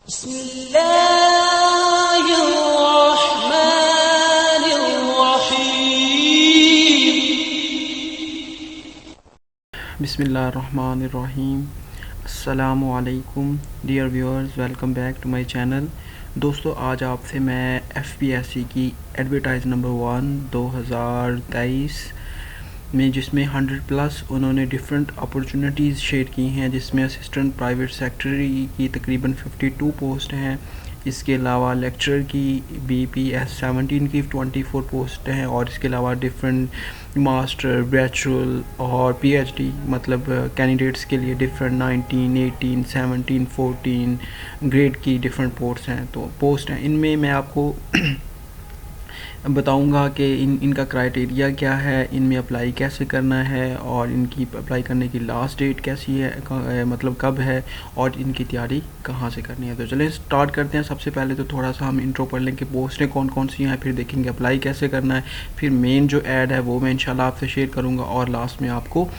बिस्मिल्लाहिर्रहमानिर्रहीम। अस्सलामु अलैकुम dear viewers, welcome back to my channel. दोस्तों, आज आपसे मैं एफपीएससी की एडवर्टाइज नंबर 1 2023 में, जिसमें 100 प्लस उन्होंने डिफरेंट अपॉर्चुनिटीज़ शेयर की हैं, जिसमें असिस्टेंट प्राइवेट सेक्रेटरी की तकरीबन 52 पोस्ट हैं। इसके अलावा लेक्चरर की BPS 17 की 24 पोस्ट हैं, और इसके अलावा डिफरेंट मास्टर, बैचलर और PhD मतलब कैंडिडेट्स के लिए डिफरेंट 19, 18, 17, 14 ग्रेड की डिफरेंट पोस्ट हैं। इनमें मैं आपको बताऊंगा कि इनका क्राइटेरिया क्या है, इनमें अप्लाई कैसे करना है, और इनकी अप्लाई करने की लास्ट डेट कैसी है, मतलब कब है, और इनकी तैयारी कहाँ से करनी है। तो चलें स्टार्ट करते हैं। सबसे पहले तो थोड़ा सा हम इंट्रो पढ़ लें कि पोस्टें कौन कौन सी हैं, फिर देखेंगे अप्लाई कैसे करना है, फिर मेन जो ऐड है वो मैं इंशाल्लाह आपसे शेयर करूँगा, और लास्ट में आपको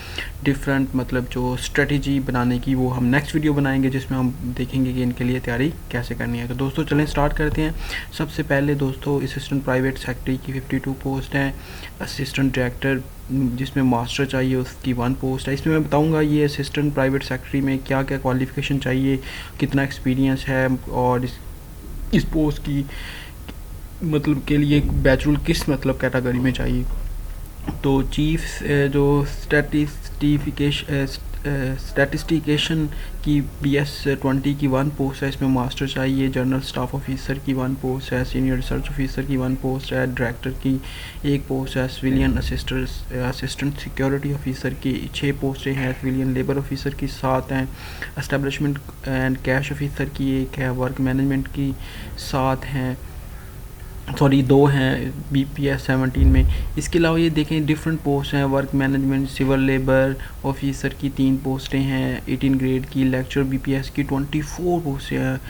डिफरेंट मतलब जो स्ट्रेटजी बनाने की वो हम नेक्स्ट वीडियो बनाएंगे, जिसमें हम देखेंगे कि इनके लिए तैयारी कैसे करनी है। तो दोस्तों चलें स्टार्ट करते हैं। सबसे पहले दोस्तों, असिस्टेंट प्राइवेट सेक्रेटरी की 52 पोस्ट हैं। असिस्टेंट डायरेक्टर जिसमें मास्टर चाहिए उसकी 1 पोस्ट है। इसमें मैं बताऊंगा ये असिस्टेंट प्राइवेट सेक्रेटरी में क्या क्या क्वालिफ़िकेशन चाहिए, कितना एक्सपीरियंस है, और इस पोस्ट की मतलब के लिए बैचलर किस मतलब कैटेगरी में चाहिए। तो चीफ जो स्टैटिस्टिकेशन की BS 20 की 1 पोस्ट है, इसमें मास्टर चाहिए। जनरल स्टाफ ऑफिसर की 1 पोस्ट है। सीनियर रिसर्च ऑफिसर की 1 पोस्ट है। डायरेक्टर की 1 पोस्ट है। सिविलियन असिस्टेंट सिक्योरिटी ऑफिसर की 6 पोस्टें हैं। सिविलियन लेबर ऑफिसर की 7 हैं। एस्टेब्लिशमेंट एंड कैश ऑफिसर की 1 है। वर्क मैनेजमेंट की 7 हैं, 2 हैं BPS 17 में। इसके अलावा ये देखें डिफरेंट पोस्ट हैं। Work management civil labour officer की 3 पोस्टें हैं 18 ग्रेड की। लेक्चर BPS की 24 पोस्टें हैं।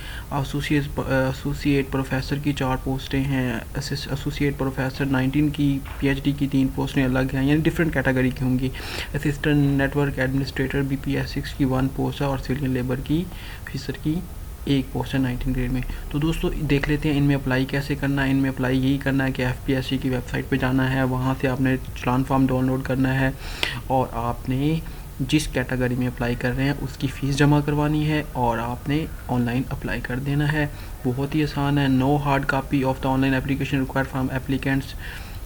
एसोसिएट प्रोफेसर की 4 पोस्टें हैं। एसोसिएट प्रोफेसर 19 की PhD की 3 पोस्टें अलग हैं, यानी डिफरेंट कैटेगरी की होंगी। असिस्टेंट नेटवर्क एडमिनिस्ट्रेटर BPS 6 की 1 पोस्ट है, और सिविलियन लेबर की ऑफिसर की 1 पोस्ट है 19 ग्रेड में। तो दोस्तों देख लेते हैं इनमें अप्लाई कैसे करना है। इनमें अप्लाई यही करना है कि FPSC की वेबसाइट पे जाना है, वहाँ से आपने चलान फॉर्म डाउनलोड करना है, और आपने जिस कैटेगरी में अप्लाई कर रहे हैं उसकी फ़ीस जमा करवानी है, और आपने ऑनलाइन अप्लाई कर देना है। बहुत ही आसान है। No hard copy of the online application required from applicants.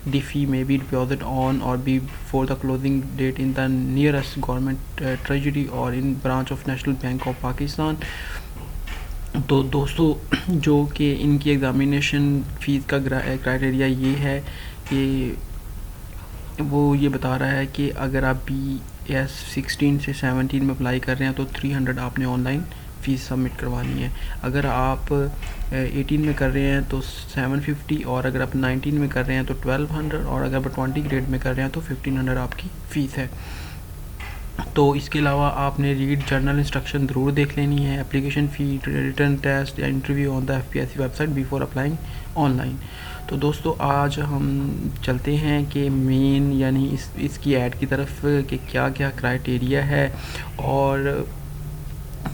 The fee may be deposited on or before the closing date in the nearest government treasury or in branch of National Bank of Pakistan। तो दोस्तों जो कि इनकी examination fees का criteria ये है कि वो ये बता रहा है कि अगर आप BS 16 से 17 में अप्लाई कर रहे हैं तो 300 आपने ऑनलाइन फ़ीस सबमिट करवानी है। अगर आप 18 में कर रहे हैं तो 750, और अगर आप 19 में कर रहे हैं तो 1200, और अगर आप 20 ग्रेड में कर रहे हैं तो 1500 आपकी फ़ीस है। तो इसके अलावा आपने रीड जर्नल इंस्ट्रक्शन ज़रूर देख लेनी है। एप्लीकेशन फ़ी, रिटर्न टेस्ट या interview on the FPSC website before applying online. तो दोस्तों आज हम चलते हैं कि मेन यानी इसकी ऐड की तरफ कि क्या क्या क्राइटेरिया है, और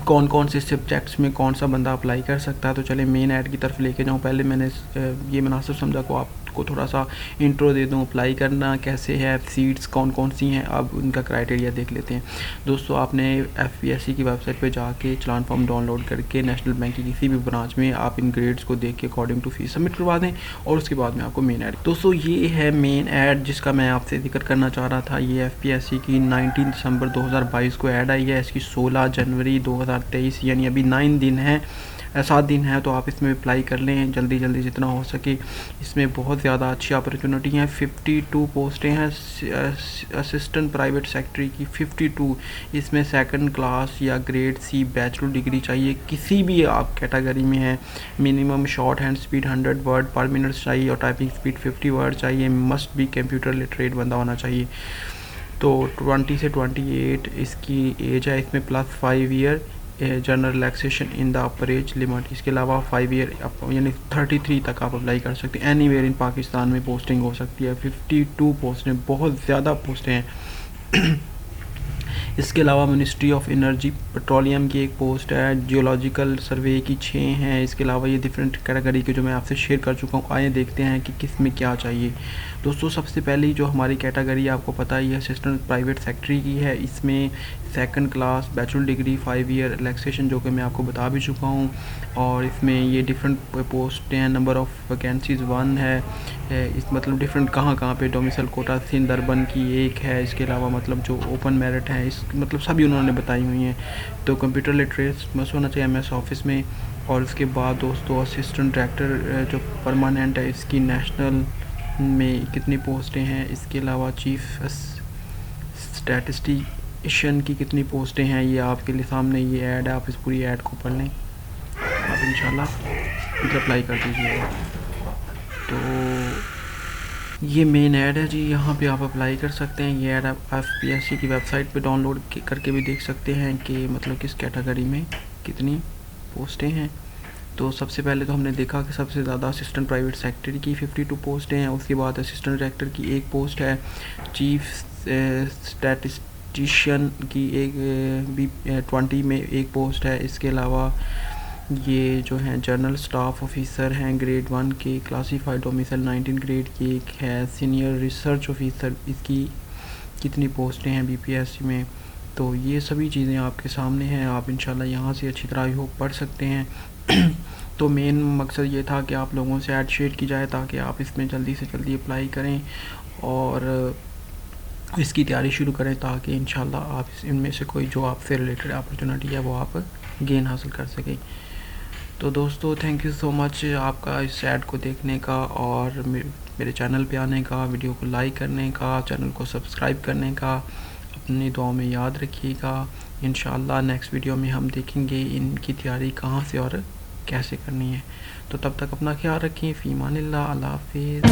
कौन कौन से सब्जेक्ट्स में कौन सा बंदा अप्लाई कर सकता है। तो चले मेन ऐड की तरफ लेके जाऊँ। पहले मैंने ये मुनासिब समझा को आपको थोड़ा सा इंट्रो दे दूँ, अप्लाई करना कैसे है, सीट्स कौन कौन सी हैं, अब उनका क्राइटेरिया देख लेते हैं। दोस्तों आपने FPSC की वेबसाइट पे जाके चलान फॉर्म डाउनलोड करके नेशनल बैंक की किसी भी ब्रांच में आप इन ग्रेड्स को देख के अकॉर्डिंग टू फीस सबमिट करवा दें, और उसके बाद में आपको मेन ऐड। दोस्तों ये है मेन ऐड जिसका मैं आपसे जिक्र करना चाह रहा था। ये FPSC की 19 दिसंबर 2022 को ऐड आई है। इसकी 16 जनवरी 2023 यानी अभी 9 दिन है, 7 दिन है, तो आप इसमें अप्लाई कर लें जल्दी जल्दी जितना हो सके। इसमें बहुत ज़्यादा अच्छी अपॉर्चुनिटी हैं। 52 पोस्टें हैं असिस्टेंट प्राइवेट सेक्रेटरी की 52। इसमें 2nd क्लास या ग्रेड C बैचलर डिग्री चाहिए, किसी भी आप कैटेगरी में है। Minimum short hand speed 100 word पर मिनट चाहिए, और टाइपिंग स्पीड 50 वर्ड चाहिए। मस्ट भी कंप्यूटर लिटरेट बंदा होना चाहिए। तो 20 से 28 इसकी एज है। इसमें +5 year general relaxation in the upper age limit. इसके अलावा 5 ईयर यानी 33 तक आप अप्लाई कर सकते हैं। एनीवेयर इन पाकिस्तान में पोस्टिंग हो सकती है। 52 पोस्टें, बहुत ज़्यादा पोस्टें हैं। इसके अलावा मिनिस्ट्री ऑफ एनर्जी पेट्रोलियम की एक पोस्ट है, जियोलॉजिकल सर्वे की 6 हैं। इसके अलावा ये डिफरेंट कैटेगरी के जो मैं आपसे शेयर कर चुका हूँ। आइए देखते हैं कि किस में क्या चाहिए। दोस्तों सबसे पहली जो हमारी कैटेगरी आपको पता ही है असिस्टेंट प्राइवेट सेक्रेटरी की है। इसमें second class bachelor degree 5 year relaxation जो कि मैं आपको बता भी चुका हूँ। और इसमें ये डिफरेंट पोस्ट हैं, नंबर ऑफ़ वैकेंसीज़ 1 है। इस मतलब डिफरेंट कहाँ पे डोमिसाइल कोटा सिंध अर्बन की एक है। इसके अलावा मतलब जो ओपन मेरिट है इस मतलब सभी उन्होंने बताई हुई हैं। तो कंप्यूटर लिटरेट मस्ट होना चाहिए MS ऑफिस में। और उसके बाद दोस्तों असिस्टेंट डायरेक्टर जो परमानेंट है इसकी नेशनल में कितनी पोस्टें हैं। इसके अलावा चीफ स्टैटिस्टिशियन की कितनी पोस्टें हैं, ये आपके लिए सामने ये ऐड है, आप इस पूरी ऐड को पढ़ लें, आप इंशाल्लाह अप्लाई कर दीजिएगा। तो ये मेन ऐड है जी, यहाँ पे आप अप्लाई कर सकते हैं। ये ऐड आप FPSC की वेबसाइट पे डाउनलोड करके भी देख सकते हैं कि मतलब किस कैटेगरी में कितनी पोस्टें हैं। तो सबसे पहले तो हमने देखा कि सबसे ज़्यादा असिस्टेंट प्राइवेट सेक्रेटरी की 52 पोस्टें हैं। उसके बाद असिस्टेंट डायरेक्टर की एक पोस्ट है, चीफ स्टैटिस्टिशियन की एक भी 20 में एक पोस्ट है। इसके अलावा ये जो हैं जनरल स्टाफ ऑफिसर हैं ग्रेड 1 के, क्लासीफाइड डोमिसाइल 19 ग्रेड की एक है। सीनियर रिसर्च ऑफिसर इसकी कितनी पोस्टें हैं BPSC में। तो ये सभी चीज़ें आपके सामने हैं, आप इंशाल्लाह यहाँ से अच्छी तरह हो पढ़ सकते हैं। तो मेन मकसद ये था कि आप लोगों से ऐड शेयर की जाए ताकि आप इसमें जल्दी से जल्दी अप्लाई करें और इसकी तैयारी शुरू करें ताकि इंशाल्लाह आप इनमें से कोई जो आपसे रिलेटेड अपॉर्चुनिटी है वो आप गेन हासिल कर सकें। तो दोस्तों थैंक यू सो मच आपका इस ऐड को देखने का और मेरे चैनल पे आने का, वीडियो को लाइक करने का, चैनल को सब्सक्राइब करने का। अपनी दुआओं में याद रखिएगा। इंशाल्लाह नेक्स्ट वीडियो में हम देखेंगे इनकी तैयारी कहाँ से और कैसे करनी है। तो तब तक अपना ख्याल रखें। फ़ी अमानिल्लाह, अल्लाह हाफ़िज़।